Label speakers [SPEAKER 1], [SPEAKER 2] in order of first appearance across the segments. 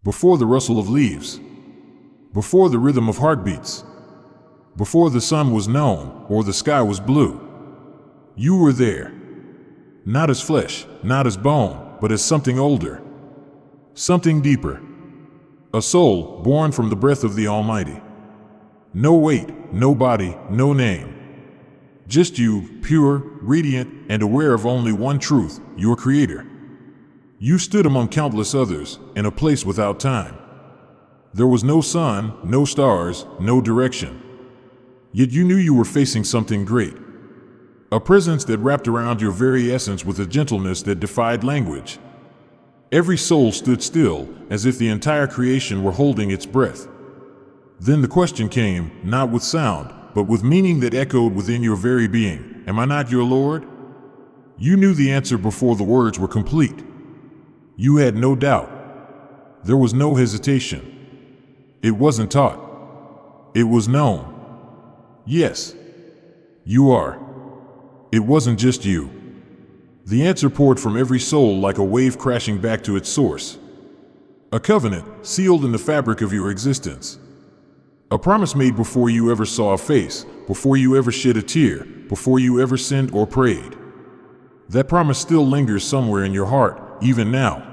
[SPEAKER 1] before the rustle of leaves, before the rhythm of heartbeats, before the sun was known or the sky was blue. You were there, not as flesh, not as bone, but as something older, something deeper, a soul born from the breath of the Almighty. No weight, no body, no name. Just you, pure, radiant, and aware of only one truth, your Creator. You stood among countless others, in a place without time. There was no sun, no stars, no direction. Yet you knew you were facing something great. A presence that wrapped around your very essence with a gentleness that defied language. Every soul stood still, as if the entire creation were holding its breath. Then the question came, not with sound, but with meaning that echoed within your very being. Am I not your Lord? You knew the answer before the words were complete. You had no doubt. There was no hesitation. It wasn't taught. It was known. Yes, you are. It wasn't just you. The answer poured from every soul like a wave crashing back to its source. A covenant sealed in the fabric of your existence. A promise made before you ever saw a face, before you ever shed a tear, before you ever sinned or prayed. That promise still lingers somewhere in your heart, even now.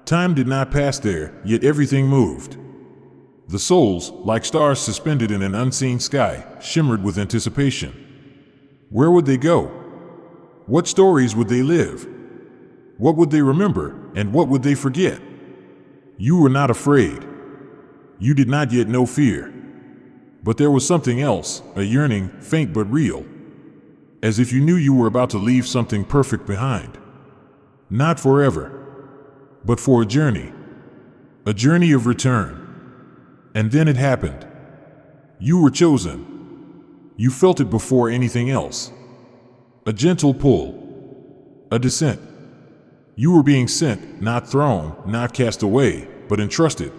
[SPEAKER 1] Time did not pass there, yet everything moved. The souls, like stars suspended in an unseen sky, shimmered with anticipation. Where would they go? What stories would they live? What would they remember, and what would they forget? You were not afraid. You did not yet know fear. But there was something else, a yearning, faint but real. As if you knew you were about to leave something perfect behind. Not forever, but for a journey of return. And then it happened. You were chosen. You felt it before anything else. A gentle pull. A descent. You were being sent, not thrown, not cast away, but entrusted.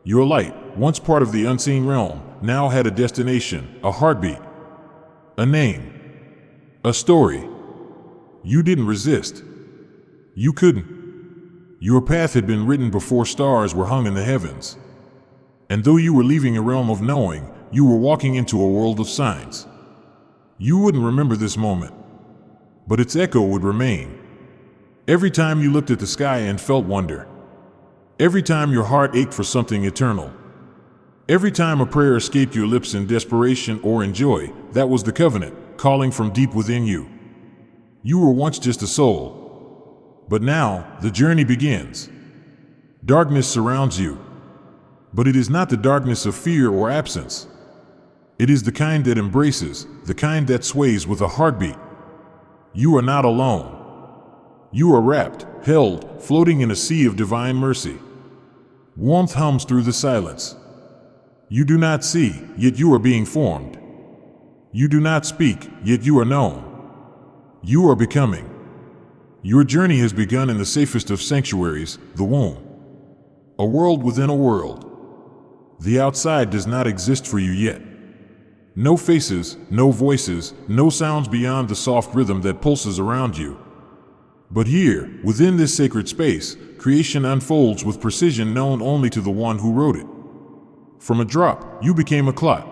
[SPEAKER 1] Your light, once part of the unseen realm, now had a destination, a heartbeat, a name, a story. You didn't resist. You couldn't. Your path had been written before stars were hung in the heavens. And though you were leaving a realm of knowing, you were walking into a world of signs. You wouldn't remember this moment, but its echo would remain. Every time you looked at the sky and felt wonder. Every time your heart ached for something eternal. Every time a prayer escaped your lips in desperation or in joy, that was the covenant, calling from deep within you. You were once just a soul. But now, the journey begins. Darkness surrounds you. But it is not the darkness of fear or absence. It is the kind that embraces, the kind that sways with a heartbeat. You are not alone. You are wrapped, held, floating in a sea of divine mercy. Warmth hums through the silence. You do not see, yet you are being formed. You do not speak, yet you are known. You are becoming. Your journey has begun in the safest of sanctuaries, the womb. A world within a world. The outside does not exist for you yet. No faces, no voices, no sounds beyond the soft rhythm that pulses around you. But here, within this sacred space, creation unfolds with precision known only to the one who wrote it. From a drop, you became a clot.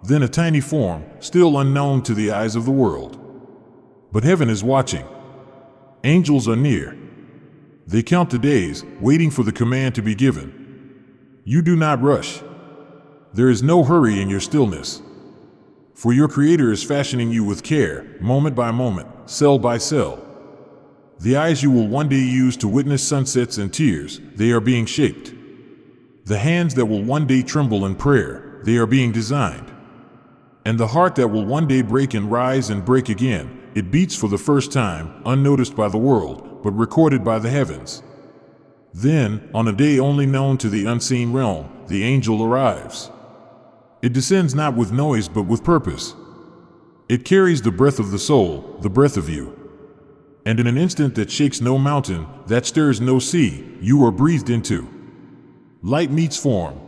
[SPEAKER 1] Then a tiny form, still unknown to the eyes of the world. But heaven is watching. Angels are near. They count the days, waiting for the command to be given. You do not rush. There is no hurry in your stillness. For your Creator is fashioning you with care, moment by moment, cell by cell. The eyes you will one day use to witness sunsets and tears, they are being shaped. The hands that will one day tremble in prayer, they are being designed. And the heart that will one day break and rise and break again, it beats for the first time, unnoticed by the world, but recorded by the heavens. Then, on a day only known to the unseen realm, the angel arrives. It descends not with noise but with purpose. It carries the breath of the soul, the breath of you. And in an instant that shakes no mountain, that stirs no sea, you are breathed into. Light meets form.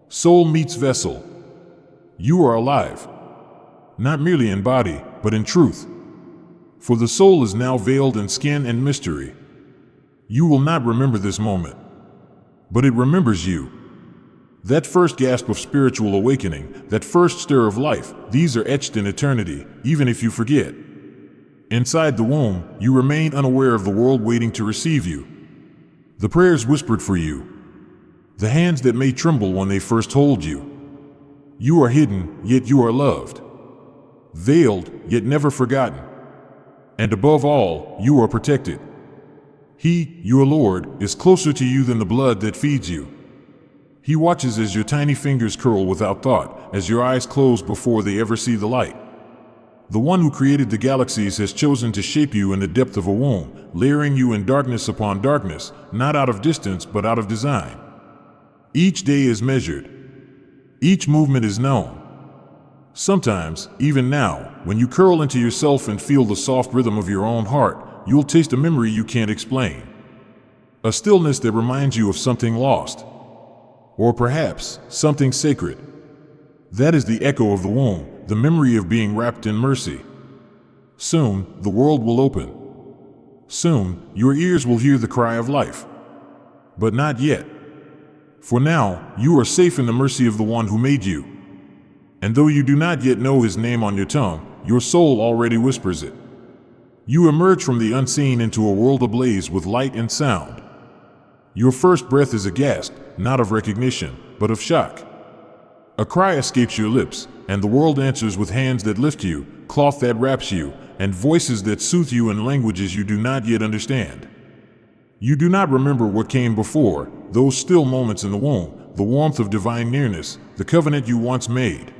[SPEAKER 1] Soul meets vessel. You are alive. Not merely in body, but in truth. For the soul is now veiled in skin and mystery. You will not remember this moment. But it remembers you. That first gasp of spiritual awakening, that first stir of life, these are etched in eternity, even if you forget. Inside the womb, you remain unaware of the world waiting to receive you. The prayers whispered for you. The hands that may tremble when they first hold you. You are hidden, yet you are loved. Veiled, yet never forgotten. And above all, you are protected. He, your Lord, is closer to you than the blood that feeds you. He watches as your tiny fingers curl without thought, as your eyes close before they ever see the light. The one who created the galaxies has chosen to shape you in the depth of a womb, layering you in darkness upon darkness, not out of distance but out of design. Each day is measured. Each movement is known. Sometimes, even now, when you curl into yourself and feel the soft rhythm of your own heart, you'll taste a memory you can't explain. A stillness that reminds you of something lost. Or perhaps, something sacred. That is the echo of the womb, the memory of being wrapped in mercy. Soon, the world will open. Soon, your ears will hear the cry of life. But not yet. For now, you are safe in the mercy of the one who made you. And though you do not yet know his name on your tongue, your soul already whispers it. You emerge from the unseen into a world ablaze with light and sound. Your first breath is a gasp, not of recognition, but of shock. A cry escapes your lips, and the world answers with hands that lift you, cloth that wraps you, and voices that soothe you in languages you do not yet understand. You do not remember what came before, those still moments in the womb, the warmth of divine nearness, the covenant you once made.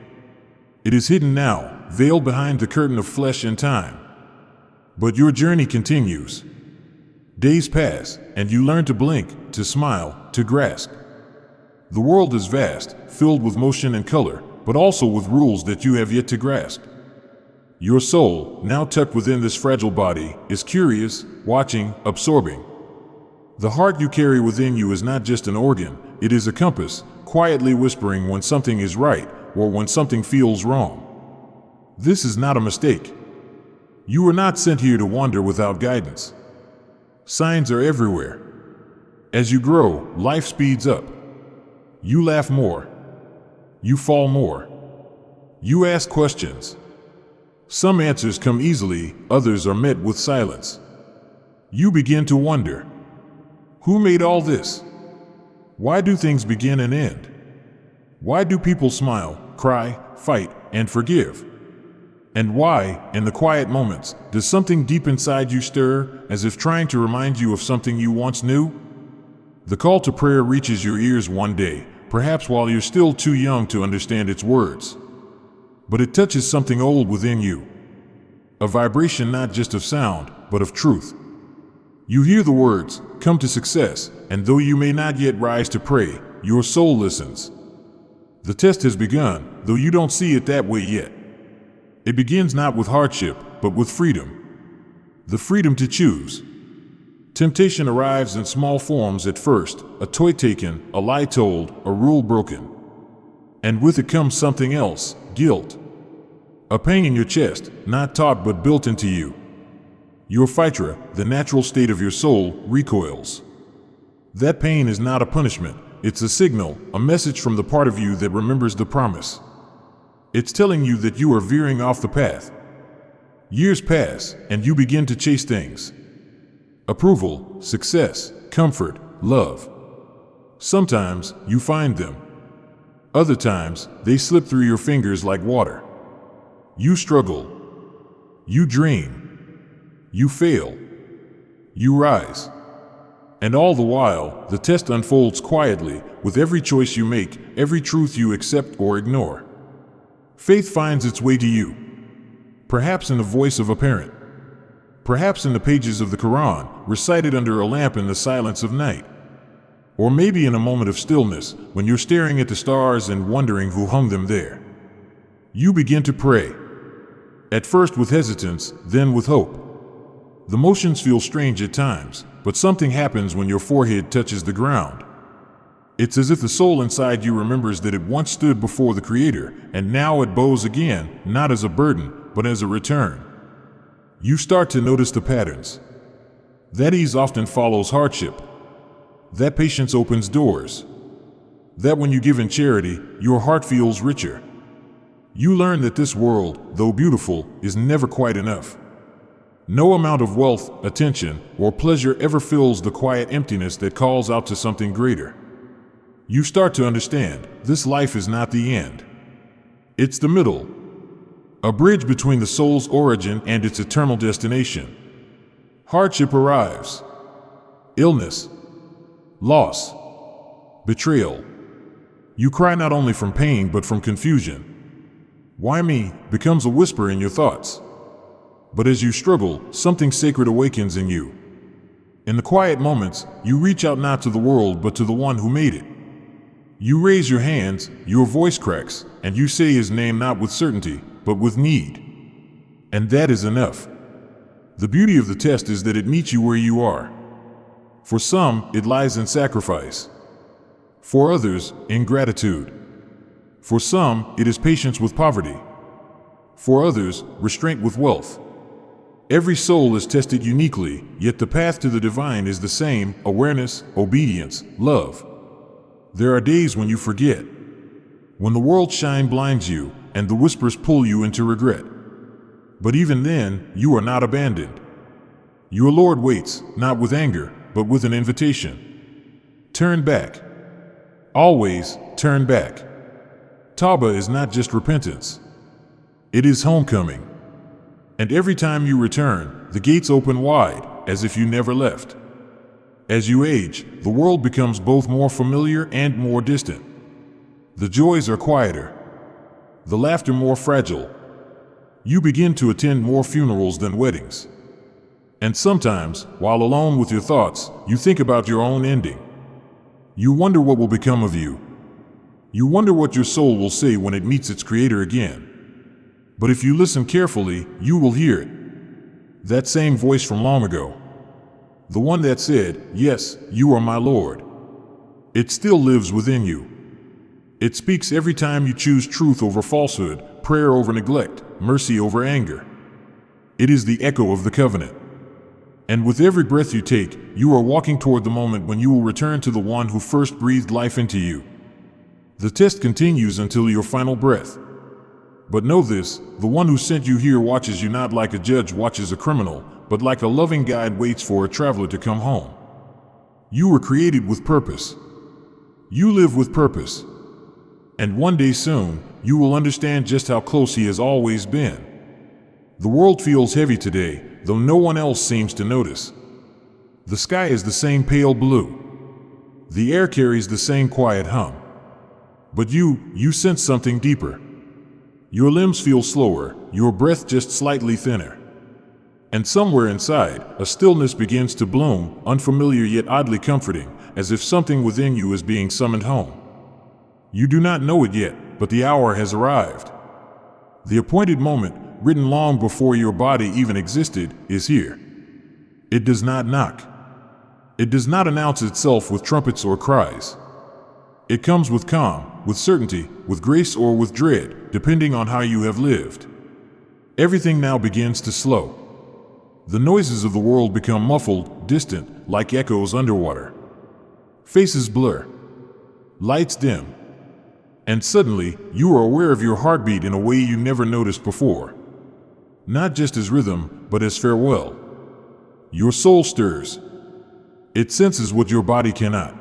[SPEAKER 1] It is hidden now, veiled behind the curtain of flesh and time. But your journey continues. Days pass, and you learn to blink, to smile, to grasp. The world is vast, filled with motion and color, but also with rules that you have yet to grasp. Your soul, now tucked within this fragile body, is curious, watching, absorbing. The heart you carry within you is not just an organ, it is a compass, quietly whispering when something is right or when something feels wrong. This is not a mistake. You were not sent here to wander without guidance. Signs are everywhere. As you grow, life speeds up. You laugh more. You fall more. You ask questions. Some answers come easily, others are met with silence. You begin to wonder. Who made all this? Why do things begin and end? Why do people smile, cry, fight, and forgive? And why, in the quiet moments, does something deep inside you stir, as if trying to remind you of something you once knew? The call to prayer reaches your ears one day, perhaps while you're still too young to understand its words. But it touches something old within you. A vibration not just of sound, but of truth. You hear the words, "Come to success," and though you may not yet rise to pray, your soul listens. The test has begun, though you don't see it that way yet. It begins not with hardship, but with freedom. The freedom to choose. Temptation arrives in small forms at first, a toy taken, a lie told, a rule broken. And with it comes something else, guilt. A pain in your chest, not taught but built into you. Your phytra, the natural state of your soul, recoils. That pain is not a punishment, it's a signal, a message from the part of you that remembers the promise. It's telling you that you are veering off the path. Years pass, and you begin to chase things. Approval, success, comfort, love. Sometimes you find them. Other times, they slip through your fingers like water. You struggle. You dream. You fail. You rise. And all the while, the test unfolds quietly, with every choice you make, every truth you accept or ignore. Faith finds its way to you. Perhaps in the voice of a parent. Perhaps in the pages of the Quran, recited under a lamp in the silence of night. Or maybe in a moment of stillness, when you're staring at the stars and wondering who hung them there. You begin to pray. At first with hesitance, then with hope. The motions feel strange at times, but something happens when your forehead touches the ground. It's as if the soul inside you remembers that it once stood before the Creator, and now it bows again, not as a burden, but as a return. You start to notice the patterns. That ease often follows hardship. That patience opens doors. That when you give in charity, your heart feels richer. You learn that this world, though beautiful, is never quite enough. No amount of wealth, attention, or pleasure ever fills the quiet emptiness that calls out to something greater. You start to understand, this life is not the end. It's the middle. A bridge between the soul's origin and its eternal destination. Hardship arrives. Illness. Loss. Betrayal. You cry not only from pain but from confusion. Why me? Becomes a whisper in your thoughts. But as you struggle, something sacred awakens in you. In the quiet moments, you reach out not to the world but to the one who made it. You raise your hands, your voice cracks, and you say his name not with certainty, but with need. And that is enough. The beauty of the test is that it meets you where you are. For some, it lies in sacrifice. For others, in gratitude. For some, it is patience with poverty. For others, restraint with wealth. Every soul is tested uniquely, yet the path to the divine is the same: awareness, obedience, love. There are days when you forget, when the world's shine blinds you and the whispers pull you into regret. But even then, you are not abandoned. Your Lord waits, not with anger, but with an invitation. Turn back. Always turn back. Tawbah is not just repentance. It is homecoming. And every time you return, the gates open wide, as if you never left. As you age, the world becomes both more familiar and more distant. The joys are quieter. The laughter more fragile. You begin to attend more funerals than weddings. And sometimes, while alone with your thoughts, you think about your own ending. You wonder what will become of you. You wonder what your soul will say when it meets its Creator again. But if you listen carefully, you will hear it. That same voice from long ago. The one that said, "Yes, you are my Lord." It still lives within you. It speaks every time you choose truth over falsehood, prayer over neglect, mercy over anger. It is the echo of the covenant. And with every breath you take, you are walking toward the moment when you will return to the one who first breathed life into you. The test continues until your final breath. But know this, the one who sent you here watches you not like a judge watches a criminal, but like a loving guide waits for a traveler to come home. You were created with purpose. You live with purpose. And one day soon, you will understand just how close he has always been. The world feels heavy today, though no one else seems to notice. The sky is the same pale blue. The air carries the same quiet hum. But you sense something deeper. Your limbs feel slower, your breath just slightly thinner. And somewhere inside, a stillness begins to bloom, unfamiliar yet oddly comforting, as if something within you is being summoned home. You do not know it yet, but the hour has arrived. The appointed moment, written long before your body even existed, is here. It does not knock. It does not announce itself with trumpets or cries. It comes with calm, with certainty, with grace or with dread, depending on how you have lived. Everything now begins to slow. The noises of the world become muffled, distant, like echoes underwater. Faces blur. Lights dim. And suddenly, you are aware of your heartbeat in a way you never noticed before. Not just as rhythm, but as farewell. Your soul stirs. It senses what your body cannot.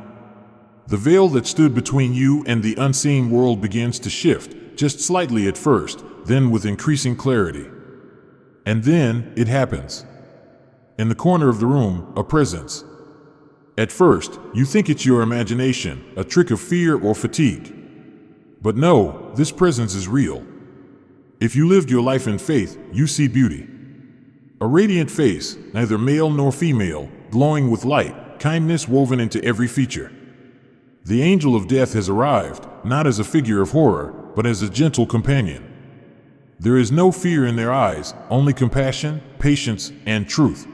[SPEAKER 1] The veil that stood between you and the unseen world begins to shift, just slightly at first, then with increasing clarity. And then, it happens. In the corner of the room, a presence. At first, you think it's your imagination, a trick of fear or fatigue. But no, this presence is real. If you lived your life in faith, you see beauty. A radiant face, neither male nor female, glowing with light, kindness woven into every feature. The angel of death has arrived, not as a figure of horror, but as a gentle companion. There is no fear in their eyes, only compassion, patience, and truth.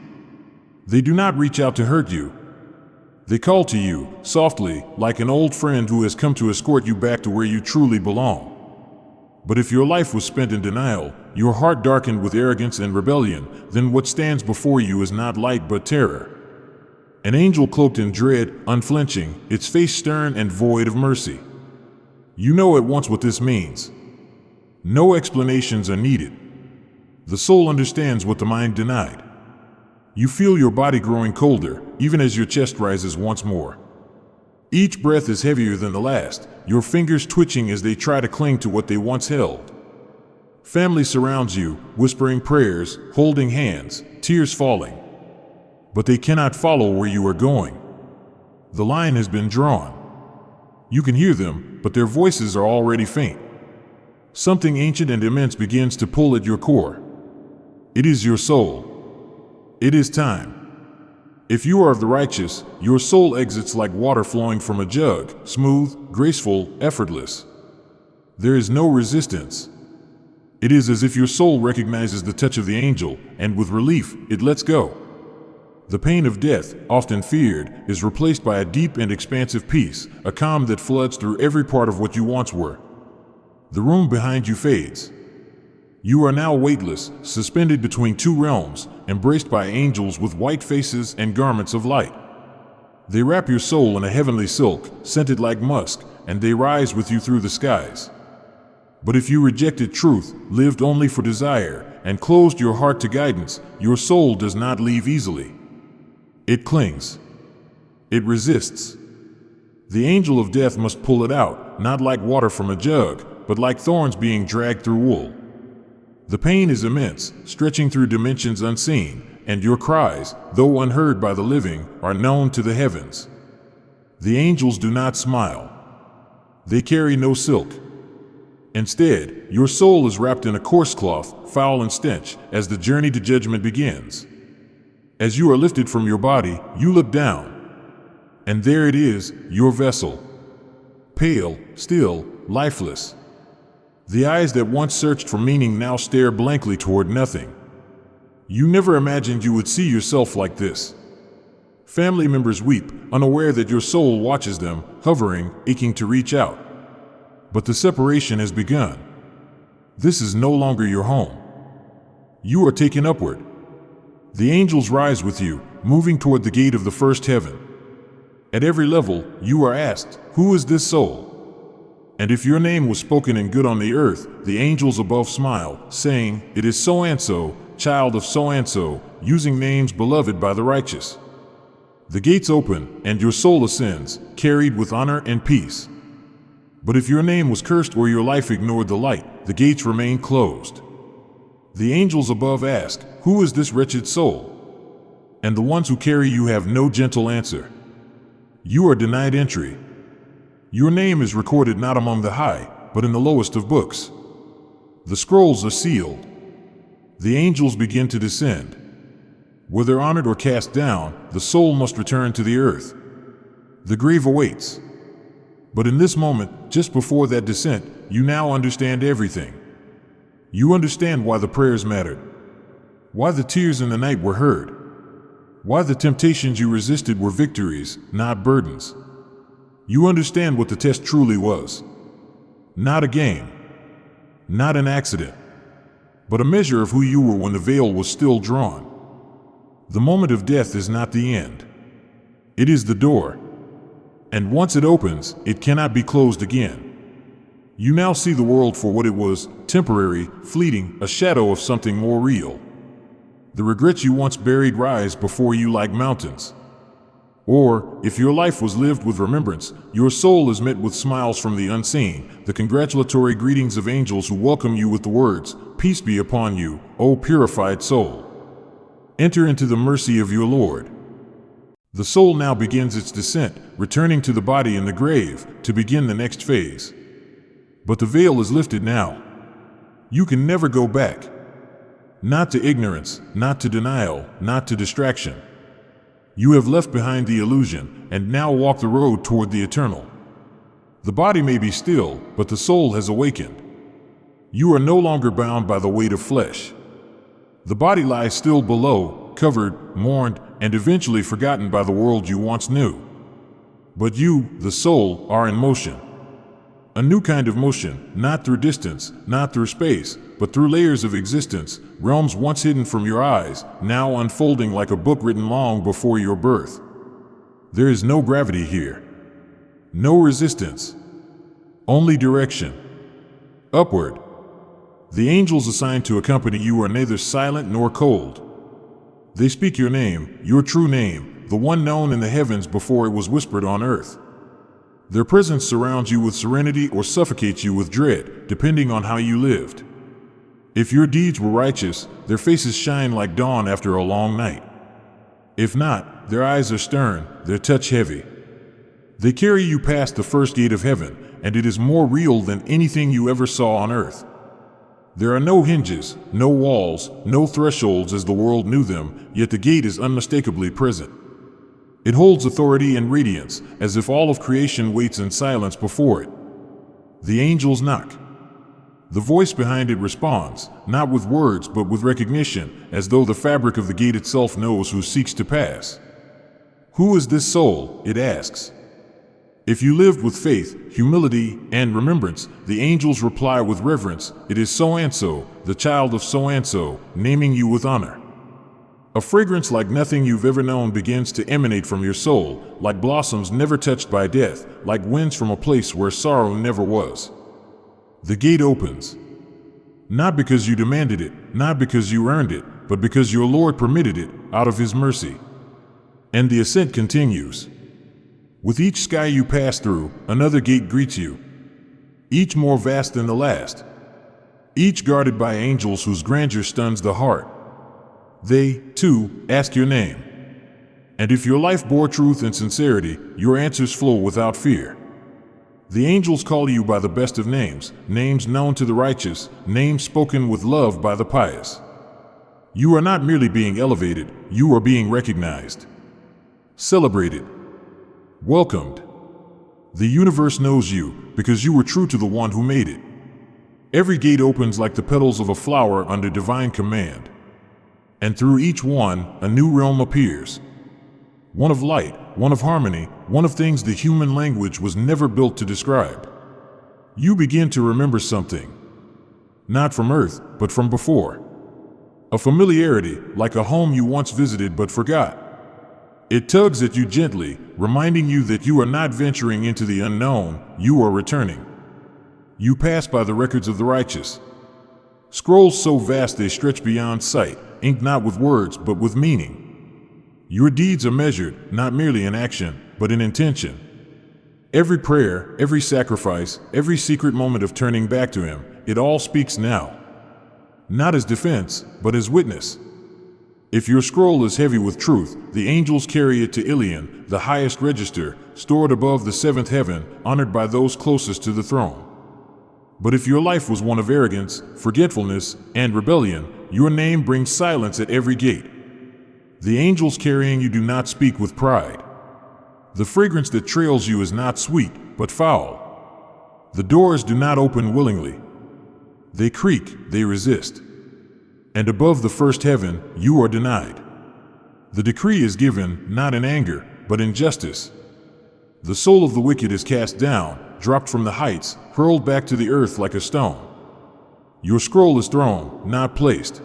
[SPEAKER 1] They do not reach out to hurt you. They call to you, softly, like an old friend who has come to escort you back to where you truly belong. But if your life was spent in denial, your heart darkened with arrogance and rebellion, then what stands before you is not light but terror. An angel cloaked in dread, unflinching, its face stern and void of mercy. You know at once what this means. No explanations are needed. The soul understands what the mind denied. You feel your body growing colder, even as your chest rises once more. Each breath is heavier than the last, your fingers twitching as they try to cling to what they once held. Family surrounds you, whispering prayers, holding hands, tears falling. But they cannot follow where you are going. The line has been drawn. You can hear them, but their voices are already faint. Something ancient and immense begins to pull at your core. It is your soul. It is time. If you are of the righteous, your soul exits like water flowing from a jug, smooth, graceful, effortless. There is no resistance. It is as if your soul recognizes the touch of the angel, and with relief, it lets go. The pain of death, often feared, is replaced by a deep and expansive peace, a calm that floods through every part of what you once were. The room behind you fades. You are now weightless, suspended between two realms, embraced by angels with white faces and garments of light. They wrap your soul in a heavenly silk, scented like musk, and they rise with you through the skies. But if you rejected truth, lived only for desire, and closed your heart to guidance, your soul does not leave easily. It clings. It resists. The angel of death must pull it out, not like water from a jug, but like thorns being dragged through wool. The pain is immense, stretching through dimensions unseen, and your cries, though unheard by the living, are known to the heavens. The angels do not smile. They carry no silk. Instead, your soul is wrapped in a coarse cloth, foul and stench, as the journey to judgment begins. As you are lifted from your body, you look down. And there it is, your vessel. Pale, still, lifeless. The eyes that once searched for meaning now stare blankly toward nothing. You never imagined you would see yourself like this. Family members weep, unaware that your soul watches them, hovering, aching to reach out. But the separation has begun. This is no longer your home. You are taken upward. The angels rise with you, moving toward the gate of the first heaven. At every level, you are asked, "Who is this soul?" And if your name was spoken in good on the earth, the angels above smile, saying, "It is so-and-so, child of so-and-so," using names beloved by the righteous. The gates open, and your soul ascends, carried with honor and peace. But if your name was cursed or your life ignored the light, the gates remain closed. The angels above ask, "Who is this wretched soul?" And the ones who carry you have no gentle answer. You are denied entry. Your name is recorded not among the high, but in the lowest of books. The scrolls are sealed. The angels begin to descend. Whether honored or cast down, the soul must return to the earth. The grave awaits. But in this moment, just before that descent, you now understand everything. You understand why the prayers mattered. Why the tears in the night were heard. Why the temptations you resisted were victories, not burdens. You understand what the test truly was. Not a game. Not an accident. But a measure of who you were when the veil was still drawn. The moment of death is not the end. It is the door. And once it opens, it cannot be closed again. You now see the world for what it was, temporary, fleeting, a shadow of something more real. The regrets you once buried rise before you like mountains. Or, if your life was lived with remembrance, your soul is met with smiles from the unseen, the congratulatory greetings of angels who welcome you with the words, "Peace be upon you, O purified soul. Enter into the mercy of your Lord." The soul now begins its descent, returning to the body in the grave, to begin the next phase. But the veil is lifted now. You can never go back. Not to ignorance, not to denial, not to distraction. You have left behind the illusion, and now walk the road toward the eternal. The body may be still, but the soul has awakened. You are no longer bound by the weight of flesh. The body lies still below, covered, mourned, and eventually forgotten by the world you once knew. But you, the soul, are in motion. A new kind of motion, not through distance, not through space, but through layers of existence, realms once hidden from your eyes, now unfolding like a book written long before your birth. There is no gravity here. No resistance. Only direction. Upward. The angels assigned to accompany you are neither silent nor cold. They speak your name, your true name, the one known in the heavens before it was whispered on earth. Their presence surrounds you with serenity or suffocates you with dread, depending on how you lived. If your deeds were righteous, their faces shine like dawn after a long night. If not, their eyes are stern, their touch heavy. They carry you past the first gate of heaven, and it is more real than anything you ever saw on earth. There are no hinges, no walls, no thresholds as the world knew them, yet the gate is unmistakably present. It holds authority and radiance, as if all of creation waits in silence before it. The angels knock. The voice behind it responds, not with words but with recognition, as though the fabric of the gate itself knows who seeks to pass. Who is this soul? It asks. If you lived with faith, humility, and remembrance, the angels reply with reverence, it is so-and-so, the child of so-and-so, naming you with honor. A fragrance like nothing you've ever known begins to emanate from your soul, like blossoms never touched by death, like winds from a place where sorrow never was. The gate opens. Not because you demanded it, not because you earned it, but because your Lord permitted it, out of His mercy. And the ascent continues. With each sky you pass through, another gate greets you, each more vast than the last, each guarded by angels whose grandeur stuns the heart. They, too, ask your name. And if your life bore truth and sincerity, your answers flow without fear. The angels call you by the best of names, names known to the righteous, names spoken with love by the pious. You are not merely being elevated, you are being recognized, celebrated, welcomed. The universe knows you because you were true to the one who made it. Every gate opens like the petals of a flower under divine command. And through each one, a new realm appears. One of light, one of harmony, one of things the human language was never built to describe. You begin to remember something. Not from earth, but from before. A familiarity, like a home you once visited but forgot. It tugs at you gently, reminding you that you are not venturing into the unknown, you are returning. You pass by the records of the righteous. Scrolls so vast they stretch beyond sight, inked not with words but with meaning. Your deeds are measured, not merely in action, but in intention. Every prayer, every sacrifice, every secret moment of turning back to Him, it all speaks now. Not as defense, but as witness. If your scroll is heavy with truth, the angels carry it to Ilion, the highest register, stored above the seventh heaven, honored by those closest to the throne. But if your life was one of arrogance, forgetfulness, and rebellion, your name brings silence at every gate. The angels carrying you do not speak with pride. The fragrance that trails you is not sweet, but foul. The doors do not open willingly. They creak, they resist. And above the first heaven, you are denied. The decree is given, not in anger, but in justice. The soul of the wicked is cast down, dropped from the heights, hurled back to the earth like a stone. Your scroll is thrown, not placed.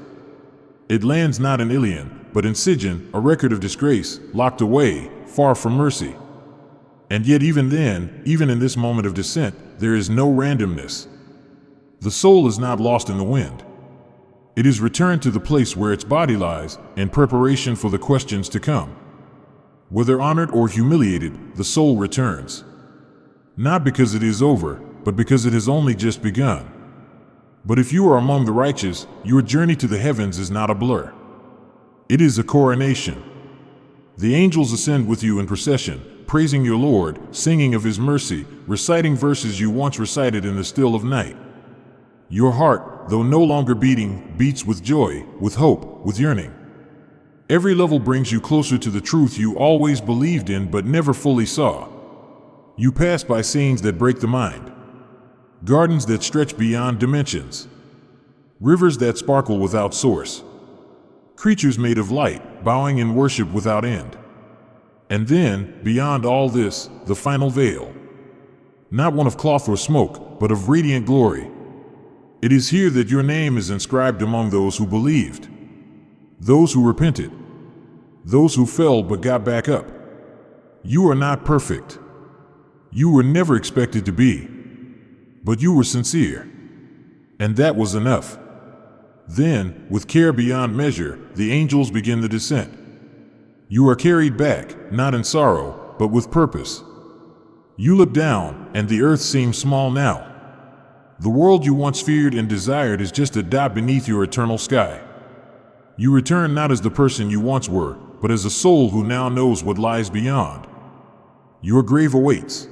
[SPEAKER 1] It lands not in Ilion, but in Sijin, a record of disgrace, locked away, far from mercy. And yet even then, even in this moment of descent, there is no randomness. The soul is not lost in the wind. It is returned to the place where its body lies, in preparation for the questions to come. Whether honored or humiliated, the soul returns. Not because it is over, but because it has only just begun. But if you are among the righteous, your journey to the heavens is not a blur. It is a coronation. The angels ascend with you in procession, praising your Lord, singing of His mercy, reciting verses you once recited in the still of night. Your heart, though no longer beating, beats with joy, with hope, with yearning. Every level brings you closer to the truth you always believed in but never fully saw. You pass by scenes that break the mind, gardens that stretch beyond dimensions, rivers that sparkle without source, creatures made of light, bowing in worship without end. And then, beyond all this, the final veil. Not one of cloth or smoke, but of radiant glory. It is here that your name is inscribed among those who believed, those who repented, those who fell but got back up. You are not perfect. You were never expected to be. But you were sincere. And that was enough. Then, with care beyond measure, the angels begin the descent. You are carried back, not in sorrow, but with purpose. You look down, and the earth seems small now. The world you once feared and desired is just a dot beneath your eternal sky. You return not as the person you once were, but as a soul who now knows what lies beyond. Your grave awaits.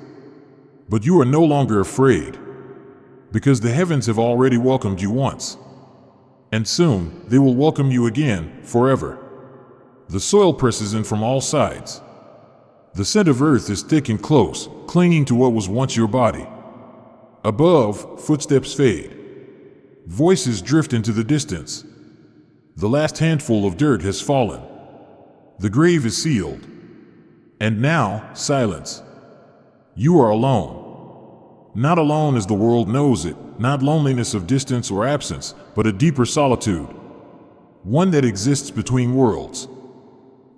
[SPEAKER 1] But you are no longer afraid, because the heavens have already welcomed you once. And soon, they will welcome you again, forever. The soil presses in from all sides. The scent of earth is thick and close, clinging to what was once your body. Above, footsteps fade. Voices drift into the distance. The last handful of dirt has fallen. The grave is sealed. And now, silence. You are alone. Not alone as the world knows it, not loneliness of distance or absence, but a deeper solitude. One that exists between worlds.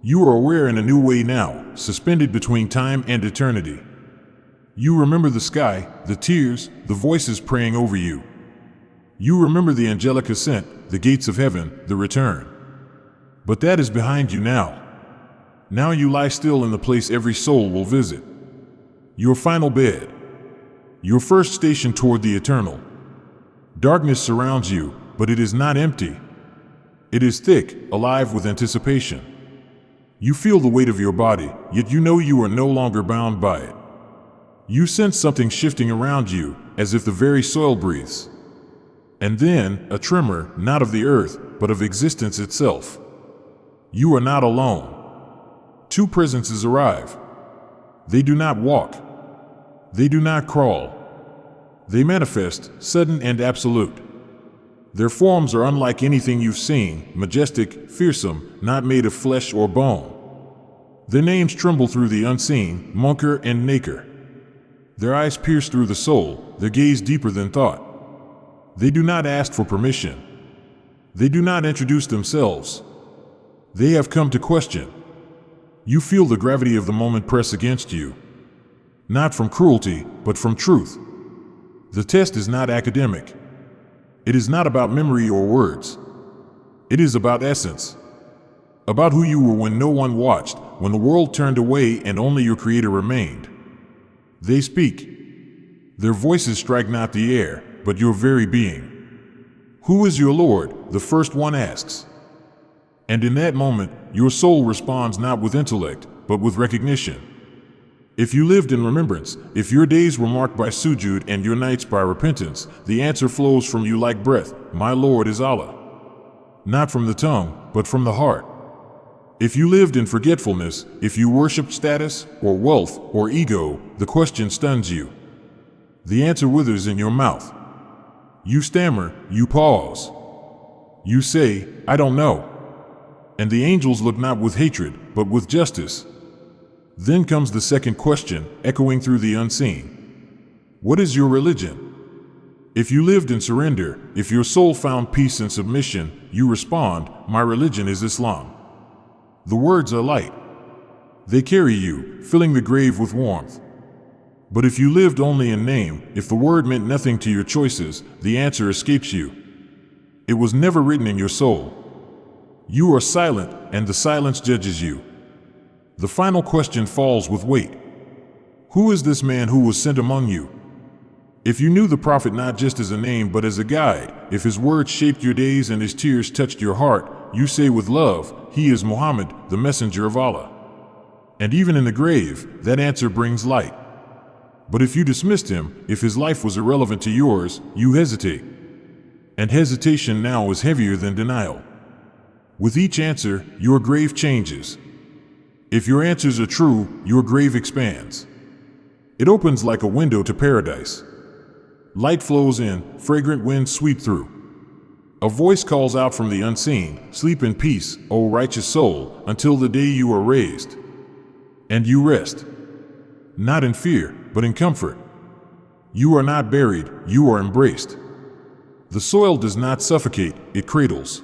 [SPEAKER 1] You are aware in a new way now, suspended between time and eternity. You remember the sky, the tears, the voices praying over you. You remember the angelic ascent, the gates of heaven, the return. But that is behind you now. Now you lie still in the place every soul will visit. Your final bed. Your first station toward the eternal. Darkness surrounds you, but it is not empty. It is thick, alive with anticipation. You feel the weight of your body, yet you know you are no longer bound by it. You sense something shifting around you, as if the very soil breathes. And then, a tremor, not of the earth, but of existence itself. You are not alone. Two presences arrive. They do not walk. They do not crawl. They manifest, sudden and absolute. Their forms are unlike anything you've seen, majestic, fearsome, not made of flesh or bone. Their names tremble through the unseen, Munker and Naker. Their eyes pierce through the soul, their gaze deeper than thought. They do not ask for permission. They do not introduce themselves. They have come to question. You feel the gravity of the moment press against you. Not from cruelty, but from truth. The test is not academic. It is not about memory or words. It is about essence. About who you were when no one watched, when the world turned away and only your Creator remained. They speak. Their voices strike not the air, but your very being. Who is your Lord? The first one asks. And in that moment, your soul responds not with intellect, but with recognition. If you lived in remembrance, if your days were marked by sujud and your nights by repentance, the answer flows from you like breath, my Lord is Allah. Not from the tongue, but from the heart. If you lived in forgetfulness, if you worshipped status, or wealth, or ego, the question stuns you. The answer withers in your mouth. You stammer, you pause. You say, I don't know. And the angels look not with hatred, but with justice. Then comes the second question, echoing through the unseen. What is your religion? If you lived in surrender, if your soul found peace and submission, you respond, my religion is Islam. The words are light. They carry you, filling the grave with warmth. But if you lived only in name, if the word meant nothing to your choices, the answer escapes you. It was never written in your soul. You are silent, and the silence judges you. The final question falls with weight. Who is this man who was sent among you? If you knew the prophet not just as a name but as a guide, if his words shaped your days and his tears touched your heart, you say with love, he is Muhammad, the messenger of Allah. And even in the grave, that answer brings light. But if you dismissed him, if his life was irrelevant to yours, you hesitate. And hesitation now is heavier than denial. With each answer, your grave changes. If your answers are true, your grave expands. It opens like a window to paradise. Light flows in, fragrant winds sweep through. A voice calls out from the unseen, sleep in peace, O righteous soul, until the day you are raised. And you rest. Not in fear, but in comfort. You are not buried, you are embraced. The soil does not suffocate, it cradles.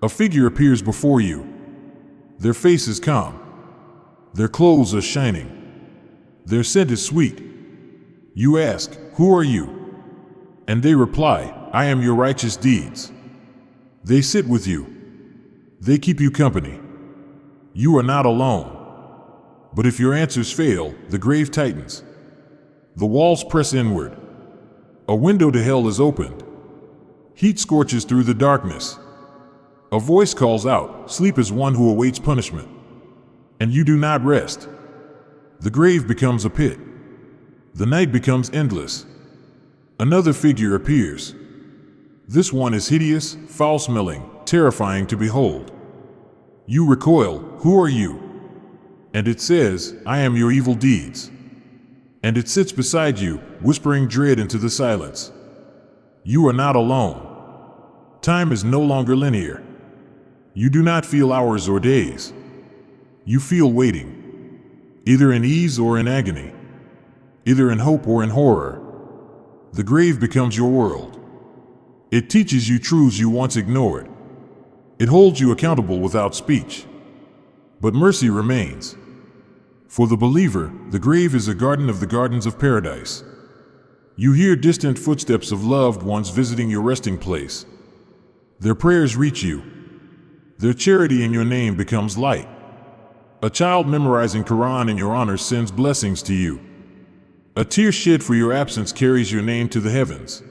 [SPEAKER 1] A figure appears before you. Their face is calm. Their clothes are shining. Their scent is sweet. You ask, "Who are you?" And they reply, "I am your righteous deeds." They sit with you. They keep you company. You are not alone. But if your answers fail, the grave tightens. The walls press inward. A window to hell is opened. Heat scorches through the darkness. A voice calls out, "Sleep is one who awaits punishment." And you do not rest. The grave becomes a pit. The night becomes endless. Another figure appears. This one is hideous, foul-smelling, terrifying to behold. You recoil, "Who are you?" And it says, "I am your evil deeds." And it sits beside you, whispering dread into the silence. You are not alone. Time is no longer linear. You do not feel hours or days. You feel waiting, either in ease or in agony, either in hope or in horror. The grave becomes your world. It teaches you truths you once ignored. It holds you accountable without speech. But mercy remains. For the believer, the grave is a garden of the gardens of paradise. You hear distant footsteps of loved ones visiting your resting place. Their prayers reach you. Their charity in your name becomes light. A child memorizing Quran in your honor sends blessings to you. A tear shed for your absence carries your name to the heavens.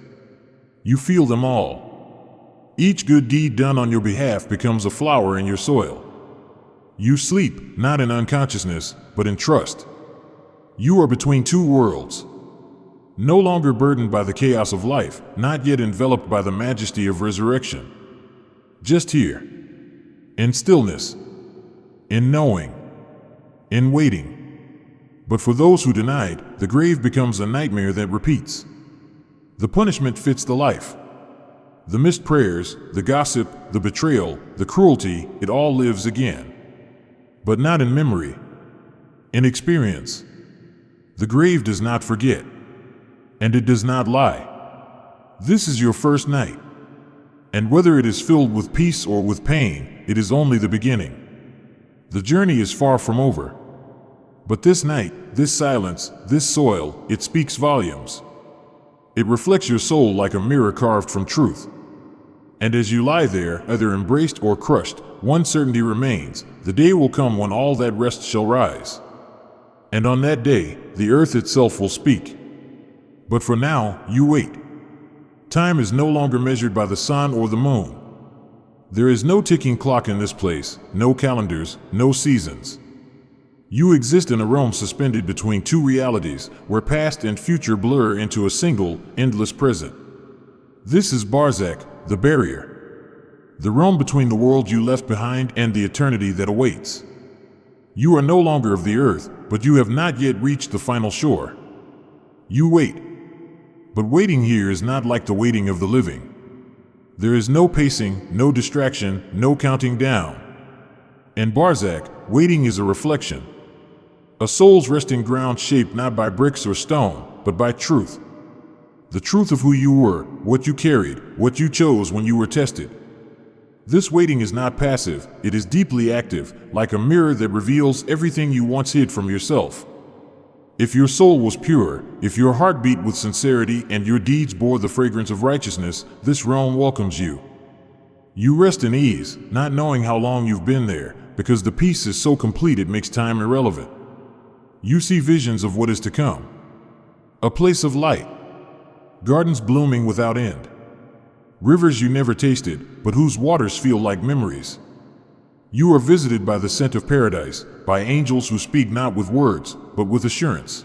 [SPEAKER 1] You feel them all. Each good deed done on your behalf becomes a flower in your soil. You sleep, not in unconsciousness, but in trust. You are between two worlds. No longer burdened by the chaos of life, not yet enveloped by the majesty of resurrection. Just here. In stillness. In knowing. In waiting. But for those who denied, the grave becomes a nightmare that repeats. The punishment fits the life. The missed prayers, the gossip, the betrayal, the cruelty, it all lives again. But not in memory. In experience. The grave does not forget. And it does not lie. This is your first night. And whether it is filled with peace or with pain, it is only the beginning. The journey is far from over. But this night, this silence, this soil, it speaks volumes. It reflects your soul like a mirror carved from truth. And as you lie there, either embraced or crushed, one certainty remains: the day will come when all that rest shall rise. And on that day, the earth itself will speak. But for now, you wait. Time is no longer measured by the sun or the moon. There is no ticking clock in this place, no calendars, no seasons. You exist in a realm suspended between two realities, where past and future blur into a single, endless present. This is Barzakh, the barrier. The realm between the world you left behind and the eternity that awaits. You are no longer of the earth, but you have not yet reached the final shore. You wait. But waiting here is not like the waiting of the living. There is no pacing, no distraction, no counting down. In Barzakh, waiting is a reflection. A soul's resting ground shaped not by bricks or stone, but by truth. The truth of who you were, what you carried, what you chose when you were tested. This waiting is not passive, it is deeply active, like a mirror that reveals everything you once hid from yourself. If your soul was pure, if your heart beat with sincerity and your deeds bore the fragrance of righteousness, this realm welcomes you. You rest in ease, not knowing how long you've been there, because the peace is so complete it makes time irrelevant. You see visions of what is to come. A place of light. Gardens blooming without end. Rivers you never tasted, but whose waters feel like memories. You are visited by the scent of paradise, by angels who speak not with words, but with assurance.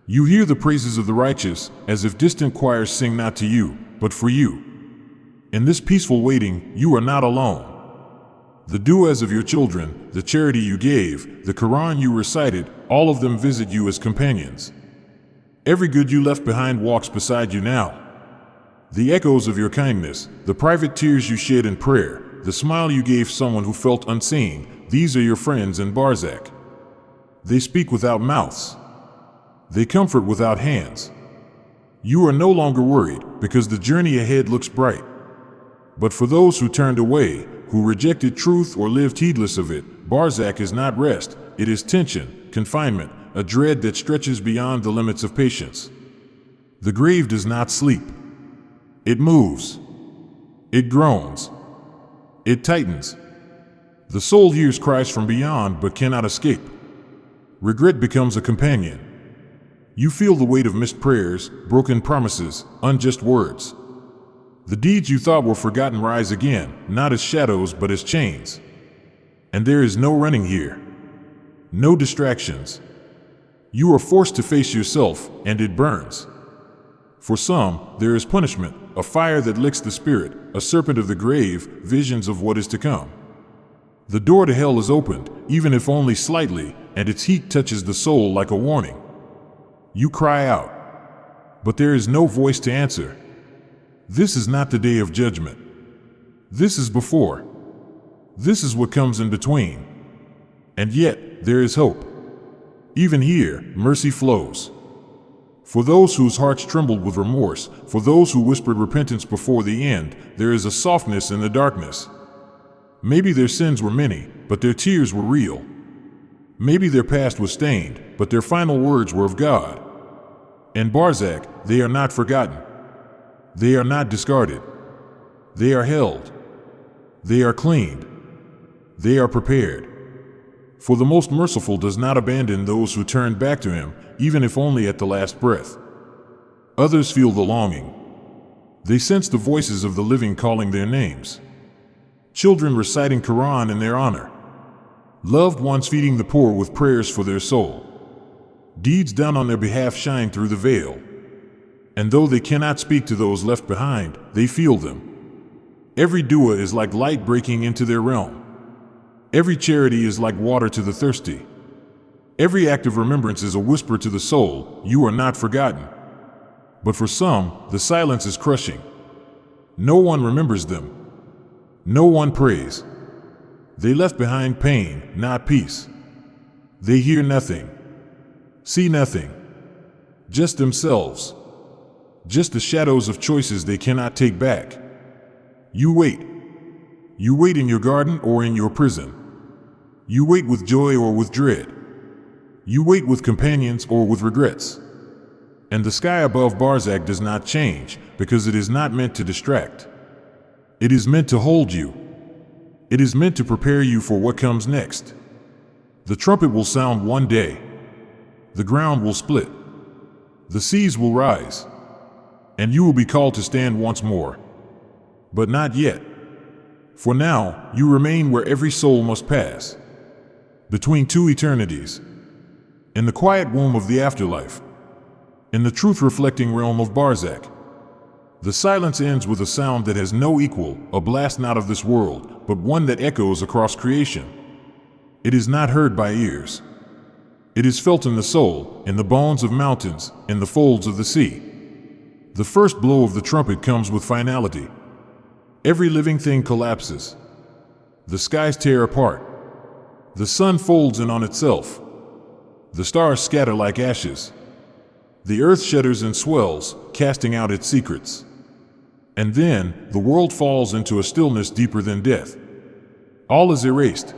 [SPEAKER 1] You hear the praises of the righteous, as if distant choirs sing not to you, but for you. In this peaceful waiting, you are not alone. The du'as of your children, the charity you gave, the Quran you recited, all of them visit you as companions. Every good you left behind walks beside you now. The echoes of your kindness, the private tears you shed in prayer, the smile you gave someone who felt unseen, these are your friends in Barzakh. They speak without mouths. They comfort without hands. You are no longer worried, because the journey ahead looks bright. But for those who turned away, who rejected truth or lived heedless of it, Barzakh is not rest, it is tension, confinement, a dread that stretches beyond the limits of patience. The grave does not sleep. It moves. It groans. It tightens. The soul hears cries from beyond but cannot escape. Regret becomes a companion. You feel the weight of missed prayers, broken promises, unjust words. The deeds you thought were forgotten rise again, not as shadows but as chains. And there is no running here. No distractions. You are forced to face yourself, and it burns. For some, there is punishment, a fire that licks the spirit, a serpent of the grave, visions of what is to come. The door to hell is opened, even if only slightly, and its heat touches the soul like a warning. You cry out, but there is no voice to answer. This is not the day of judgment. This is before. This is what comes in between. And yet, there is hope. Even here, mercy flows. For those whose hearts trembled with remorse, for those who whispered repentance before the end, there is a softness in the darkness. Maybe their sins were many, but their tears were real. Maybe their past was stained, but their final words were of God. In Barzakh, they are not forgotten. They are not discarded. They are held. They are cleaned. They are prepared. For the most merciful does not abandon those who turn back to him, even if only at the last breath. Others feel the longing. They sense the voices of the living calling their names. Children reciting Quran in their honor. Loved ones feeding the poor with prayers for their soul. Deeds done on their behalf shine through the veil. And though they cannot speak to those left behind, they feel them. Every dua is like light breaking into their realm. Every charity is like water to the thirsty. Every act of remembrance is a whisper to the soul, you are not forgotten. But for some, the silence is crushing. No one remembers them. No one prays. They left behind pain, not peace. They hear nothing. See nothing. Just themselves. Just the shadows of choices they cannot take back. You wait. You wait in your garden or in your prison. You wait with joy or with dread. You wait with companions or with regrets. And the sky above Barzakh does not change, because it is not meant to distract. It is meant to hold you. It is meant to prepare you for what comes next. The trumpet will sound one day. The ground will split. The seas will rise. And you will be called to stand once more. But not yet. For now, you remain where every soul must pass. Between two eternities. In the quiet womb of the afterlife. In the truth-reflecting realm of Barzakh. The silence ends with a sound that has no equal, a blast not of this world, but one that echoes across creation. It is not heard by ears. It is felt in the soul, in the bones of mountains, in the folds of the sea. The first blow of the trumpet comes with finality. Every living thing collapses. The skies tear apart. The sun folds in on itself. The stars scatter like ashes. The earth shudders and swells, casting out its secrets. And then, the world falls into a stillness deeper than death. All is erased.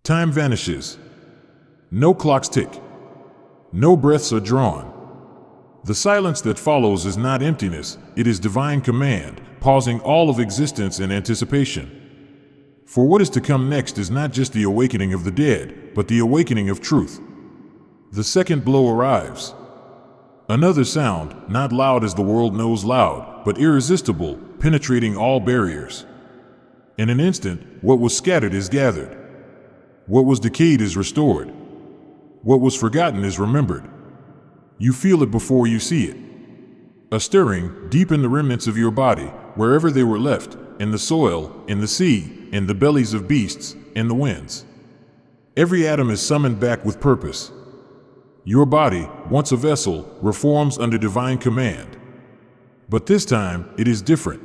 [SPEAKER 1] Time vanishes. No clocks tick. No breaths are drawn. The silence that follows is not emptiness, it is divine command, pausing all of existence in anticipation. For what is to come next is not just the awakening of the dead, but the awakening of truth. The second blow arrives. Another sound, not loud as the world knows loud, but irresistible, penetrating all barriers. In an instant, what was scattered is gathered. What was decayed is restored. What was forgotten is remembered. You feel it before you see it. A stirring, deep in the remnants of your body, wherever they were left, in the soil, in the sea, in the bellies of beasts, in the winds. Every atom is summoned back with purpose. Your body, once a vessel, reforms under divine command. But this time, it is different.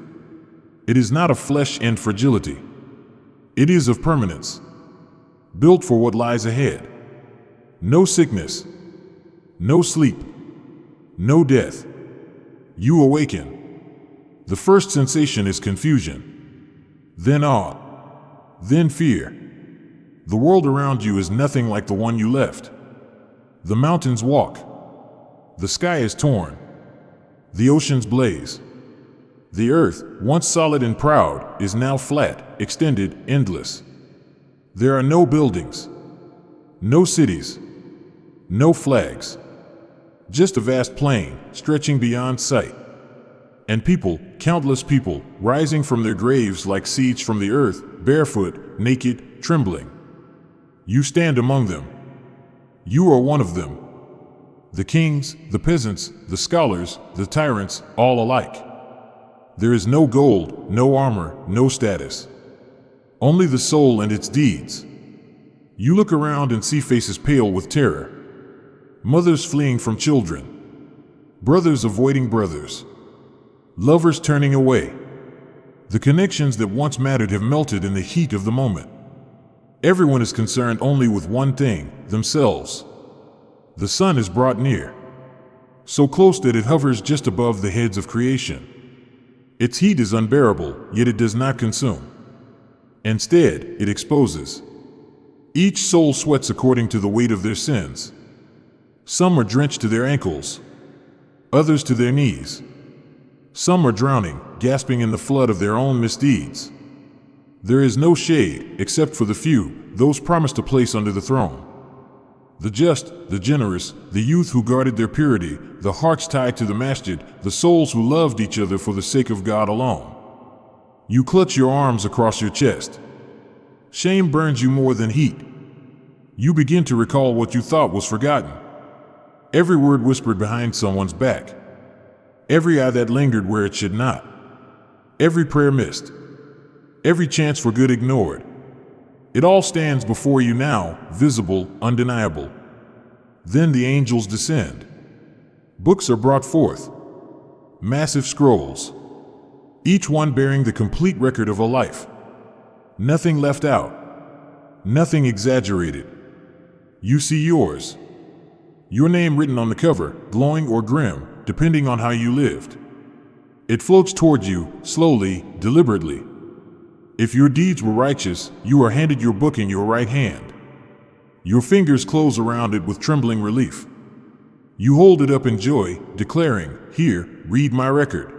[SPEAKER 1] It is not of flesh and fragility. It is of permanence. Built for what lies ahead. No sickness. No sleep. No death. You awaken. The first sensation is confusion. Then awe. Then fear. The world around you is nothing like the one you left. The mountains walk. The sky is torn. The oceans blaze. The earth, once solid and proud, is now flat, extended, endless. There are no buildings, no cities, no flags, just a vast plain stretching beyond sight. And people, countless people, rising from their graves like seeds from the earth, barefoot, naked, trembling. You stand among them. You are one of them. The kings, the peasants, the scholars, the tyrants, all alike. There is no gold, no armor, no status. Only the soul and its deeds. You look around and see faces pale with terror. Mothers fleeing from children. Brothers avoiding brothers. Lovers turning away. The connections that once mattered have melted in the heat of the moment. Everyone is concerned only with one thing, themselves. The sun is brought near, so close that it hovers just above the heads of creation. Its heat is unbearable, yet it does not consume. Instead, it exposes. Each soul sweats according to the weight of their sins. Some are drenched to their ankles, others to their knees. Some are drowning, gasping in the flood of their own misdeeds. There is no shade, except for the few, those promised a place under the throne. The just, the generous, the youth who guarded their purity, the hearts tied to the masjid, the souls who loved each other for the sake of God alone. You clutch your arms across your chest. Shame burns you more than heat. You begin to recall what you thought was forgotten. Every word whispered behind someone's back. Every eye that lingered where it should not. Every prayer missed. Every chance for good ignored. It all stands before you now, visible, undeniable. Then the angels descend. Books are brought forth. Massive scrolls. Each one bearing the complete record of a life. Nothing left out. Nothing exaggerated. You see yours. Your name written on the cover, glowing or grim, depending on how you lived. It floats toward you, slowly, deliberately. If your deeds were righteous, you are handed your book in your right hand. Your fingers close around it with trembling relief. You hold it up in joy, declaring, "Here, read my record."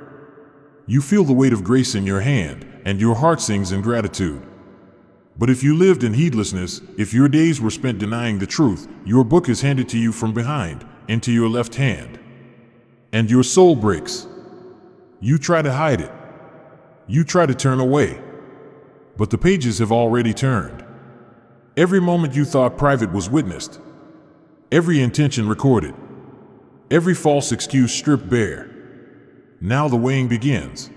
[SPEAKER 1] You feel the weight of grace in your hand, and your heart sings in gratitude. But if you lived in heedlessness, if your days were spent denying the truth, your book is handed to you from behind, into your left hand. And your soul breaks. You try to hide it. You try to turn away. But the pages have already turned. Every moment you thought private was witnessed. Every intention recorded. Every false excuse stripped bare. Now the weighing begins.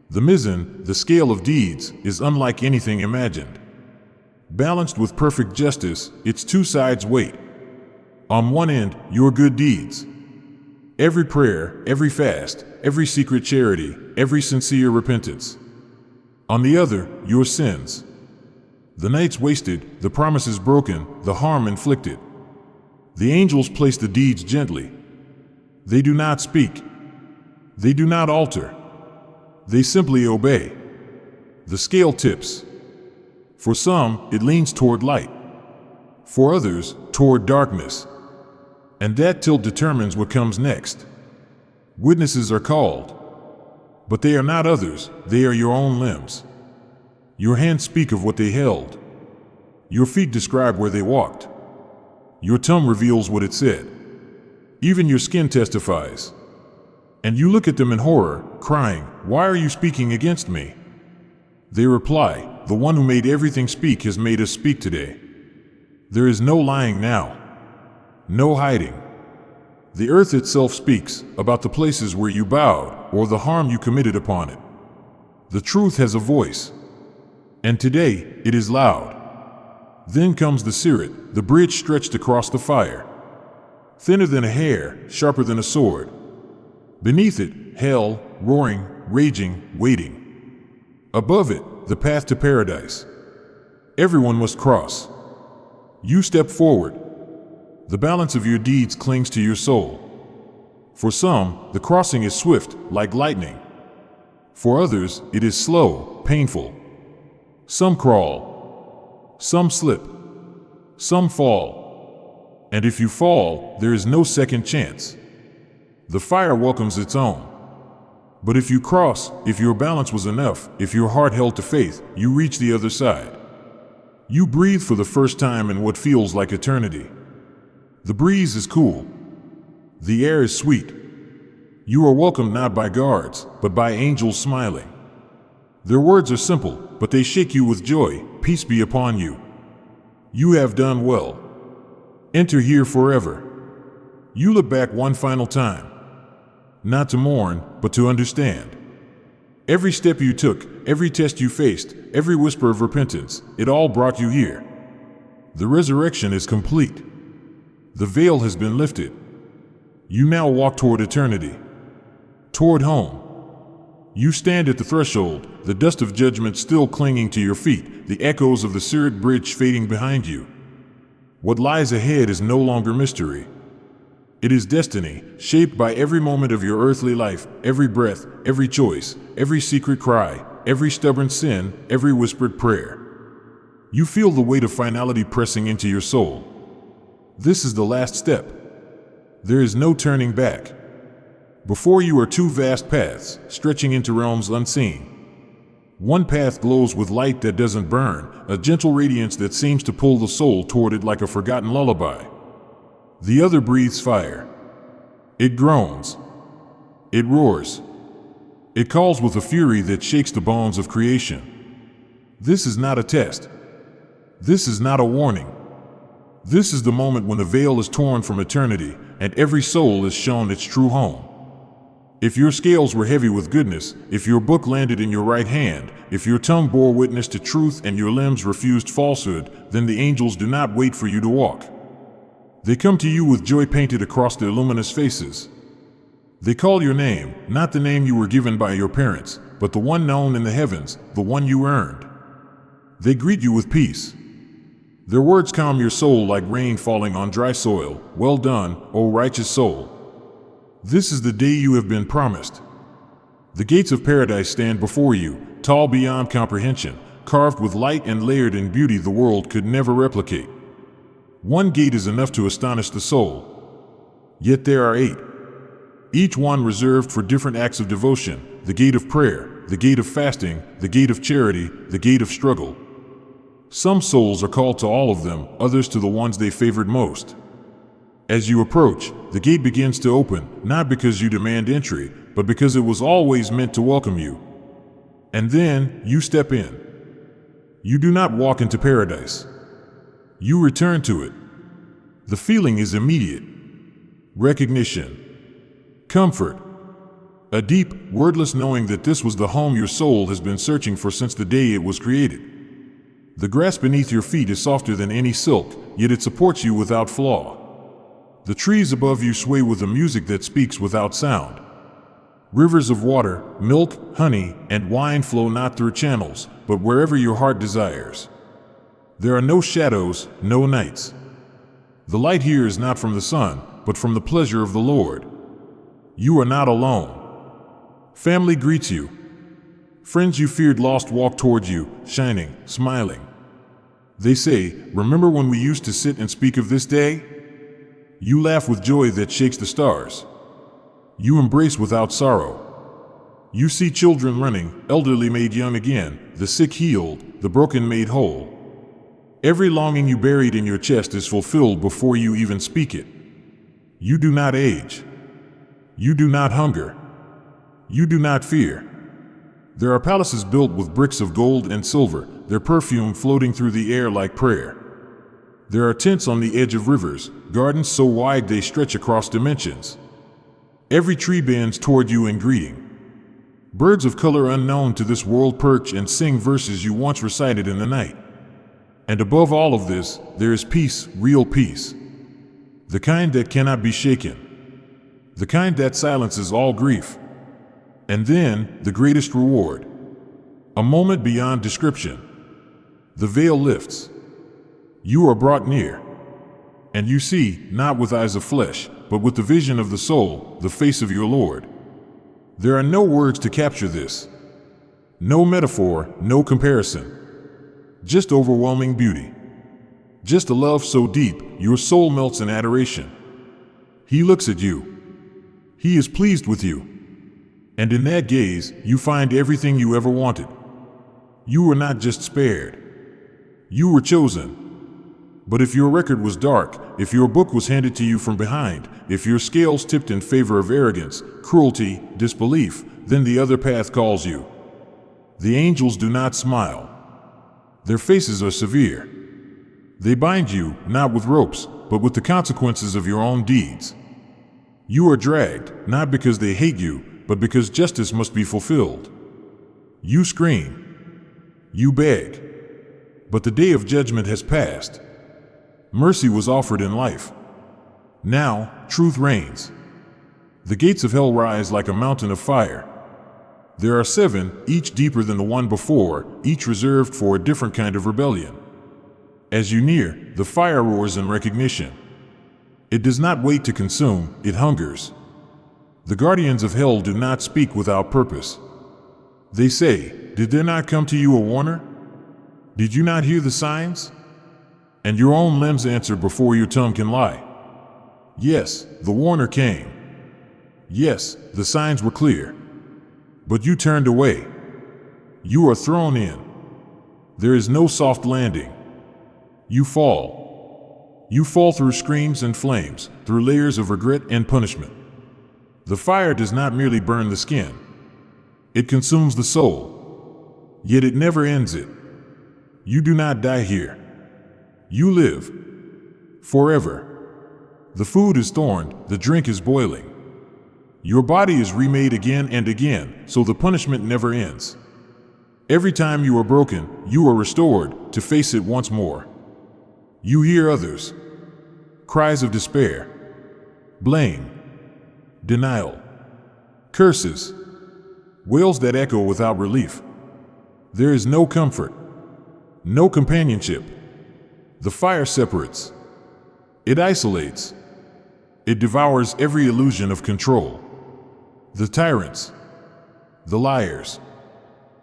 [SPEAKER 1] The mizan, the scale of deeds, is unlike anything imagined. Balanced with perfect justice, its two sides weight. On one end, your good deeds. Every prayer, every fast, every secret charity, every sincere repentance. On the other, your sins. The nights wasted, the promises broken, the harm inflicted. The angels place the deeds gently. They do not speak. They do not alter. They simply obey. The scale tips. For some, it leans toward light. For others, toward darkness. And that tilt determines what comes next. Witnesses are called. But they are not others, they are your own limbs. Your hands speak of what they held. Your feet describe where they walked. Your tongue reveals what it said. Even your skin testifies. And you look at them in horror, crying, "Why are you speaking against me?" They reply, "The one who made everything speak has made us speak today." There is no lying now. No hiding. The earth itself speaks about the places where you bowed or the harm you committed upon it. The truth has a voice. And today, it is loud. Then comes the sirat, the bridge stretched across the fire. Thinner than a hair, sharper than a sword. Beneath it, hell, roaring, raging, waiting. Above it, the path to paradise. Everyone must cross. You step forward. The balance of your deeds clings to your soul. For some, the crossing is swift, like lightning. For others, it is slow, painful. Some crawl. Some slip. Some fall. And if you fall, there is no second chance. The fire welcomes its own. But if you cross, if your balance was enough, if your heart held to faith, you reach the other side. You breathe for the first time in what feels like eternity. The breeze is cool. The air is sweet. You are welcomed not by guards, but by angels smiling. Their words are simple, but they shake you with joy. Peace be upon you. You have done well. Enter here forever. You look back one final time. Not to mourn, but to understand. Every step you took, every test you faced, every whisper of repentance, it all brought you here. The resurrection is complete. The veil has been lifted. You now walk toward eternity. Toward home. You stand at the threshold, the dust of judgment still clinging to your feet, the echoes of the Sirat bridge fading behind you. What lies ahead is no longer mystery. It is destiny, shaped by every moment of your earthly life, every breath, every choice, every secret cry, every stubborn sin, every whispered prayer. You feel the weight of finality pressing into your soul. This is the last step. There is no turning back. Before you are two vast paths, stretching into realms unseen. One path glows with light that doesn't burn, a gentle radiance that seems to pull the soul toward it like a forgotten lullaby. The other breathes fire. It groans. It roars. It calls with a fury that shakes the bones of creation. This is not a test. This is not a warning. This is the moment when the veil is torn from eternity and every soul is shown its true home. If your scales were heavy with goodness, if your book landed in your right hand, if your tongue bore witness to truth and your limbs refused falsehood, then the angels do not wait for you to walk. They come to you with joy painted across their luminous faces. They call your name, not the name you were given by your parents, but the one known in the heavens, the one you earned. They greet you with peace. Their words calm your soul like rain falling on dry soil. Well done, O righteous soul. This is the day you have been promised. The gates of paradise stand before you, tall beyond comprehension, carved with light and layered in beauty the world could never replicate. One gate is enough to astonish the soul. Yet there are 8. Each one reserved for different acts of devotion: the gate of prayer, the gate of fasting, the gate of charity, the gate of struggle. Some souls are called to all of them, others to the ones they favored most. As you approach, the gate begins to open, not because you demand entry, but because it was always meant to welcome you. And then, you step in. You do not walk into paradise. You return to it. The feeling is immediate. Recognition. Comfort. A deep, wordless knowing that this was the home your soul has been searching for since the day it was created. The grass beneath your feet is softer than any silk, yet it supports you without flaw. The trees above you sway with a music that speaks without sound. Rivers of water, milk, honey, and wine flow not through channels, but wherever your heart desires. There are no shadows, no nights. The light here is not from the sun, but from the pleasure of the Lord. You are not alone. Family greets you. Friends you feared lost walk toward you, shining, smiling. They say, "Remember when we used to sit and speak of this day?" You laugh with joy that shakes the stars. You embrace without sorrow. You see children running, elderly made young again, the sick healed, the broken made whole. Every longing you buried in your chest is fulfilled before you even speak it. You do not age. You do not hunger. You do not fear. There are palaces built with bricks of gold and silver, their perfume floating through the air like prayer. There are tents on the edge of rivers, gardens so wide they stretch across dimensions. Every tree bends toward you in greeting. Birds of color unknown to this world perch and sing verses you once recited in the night. And above all of this, there is peace, real peace. The kind that cannot be shaken. The kind that silences all grief. And then, the greatest reward. A moment beyond description. The veil lifts. You are brought near. And you see, not with eyes of flesh, but with the vision of the soul, the face of your Lord. There are no words to capture this. No metaphor, no comparison. just overwhelming beauty. Just a love so deep, your soul melts in adoration. He looks at you. He is pleased with you. And in that gaze, you find everything you ever wanted. You were not just spared. You were chosen. But if your record was dark, if your book was handed to you from behind, if your scales tipped in favor of arrogance, cruelty, disbelief, then the other path calls you. The angels do not smile. Their faces are severe. They bind you, not with ropes, but with the consequences of your own deeds. You are dragged, not because they hate you, but because justice must be fulfilled. You scream. You beg. But the day of judgment has passed. Mercy was offered in life. Now, truth reigns. The gates of hell rise like a mountain of fire. There are 7, each deeper than the one before, each reserved for a different kind of rebellion. As you near, the fire roars in recognition. It does not wait to consume, it hungers. The guardians of hell do not speak without purpose. They say, "Did there not come to you a warner? Did you not hear the signs?" And your own limbs answer before your tongue can lie. Yes, the warner came. Yes, the signs were clear. But you turned away. You are thrown in. There is no soft landing. You fall. You fall through screams and flames, through layers of regret and punishment. The fire does not merely burn the skin. It consumes the soul. Yet it never ends it. You do not die here. You live. Forever. The food is thorned, the drink is boiling. Your body is remade again and again, so the punishment never ends. Every time you are broken, you are restored to face it once more. You hear others. Cries of despair. Blame. Denial. Curses. Wails that echo without relief. There is no comfort. No companionship. The fire separates. It isolates. It devours every illusion of control. The tyrants. The liars.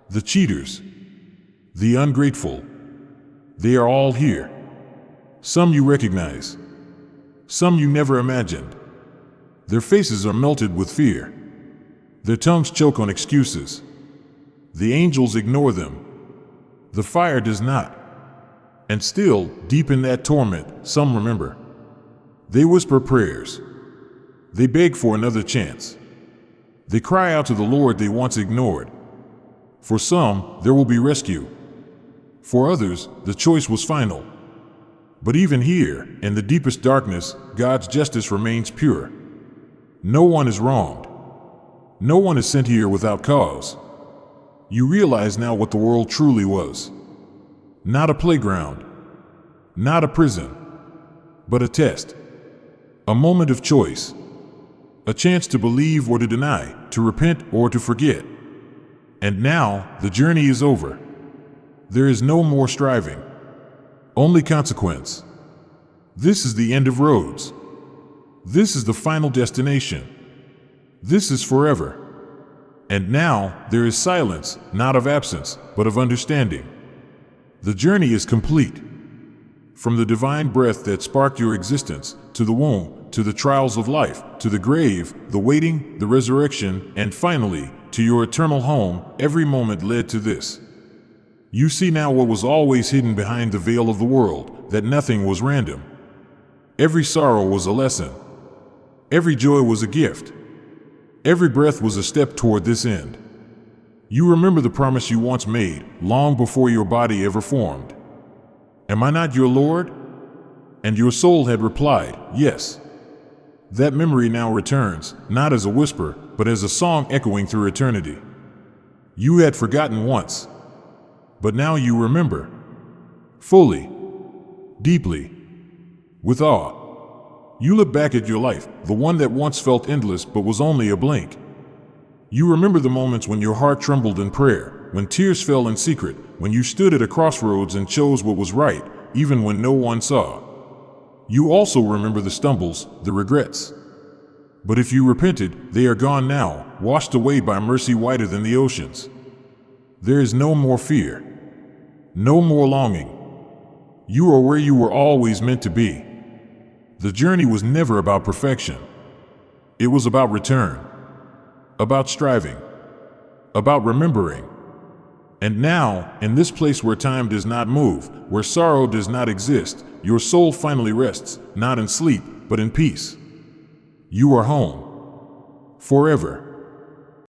[SPEAKER 1] The cheaters. The ungrateful. They are all here. Some you recognize. Some you never imagined. Their faces are melted with fear. Their tongues choke on excuses. The angels ignore them. The fire does not. And still, deep in that torment, some remember. They whisper prayers. They beg for another chance. They cry out to the Lord they once ignored. For some, there will be rescue. For others, the choice was final. But even here, in the deepest darkness, God's justice remains pure. No one is wronged. No one is sent here without cause. You realize now what the world truly was. Not a playground. Not a prison. But a test. A moment of choice. A chance to believe or to deny, to repent or to forget. And now, the journey is over. There is no more striving. Only consequence. This is the end of roads. This is the final destination. This is forever. And now, there is silence, not of absence, but of understanding. The journey is complete. From the divine breath that sparked your existence, to the womb, to the trials of life, to the grave, the waiting, the resurrection, and finally, to your eternal home, every moment led to this. You see now what was always hidden behind the veil of the world, that nothing was random. Every sorrow was a lesson. Every joy was a gift. Every breath was a step toward this end. You remember the promise you once made, long before your body ever formed. Am I not your Lord? And your soul had replied, yes. That memory now returns, not as a whisper, but as a song echoing through eternity. You had forgotten once, but now you remember. Fully, deeply, with awe. You look back at your life, the one that once felt endless but was only a blink. You remember the moments when your heart trembled in prayer, when tears fell in secret, when you stood at a crossroads and chose what was right, even when no one saw. You also remember the stumbles, the regrets. But if you repented, they are gone now, washed away by mercy whiter than the oceans. There is no more fear. No more longing. You are where you were always meant to be. The journey was never about perfection. It was about return, about striving, about remembering. And now, in this place where time does not move, where sorrow does not exist, your soul finally rests, not in sleep, but in peace. You are home. Forever.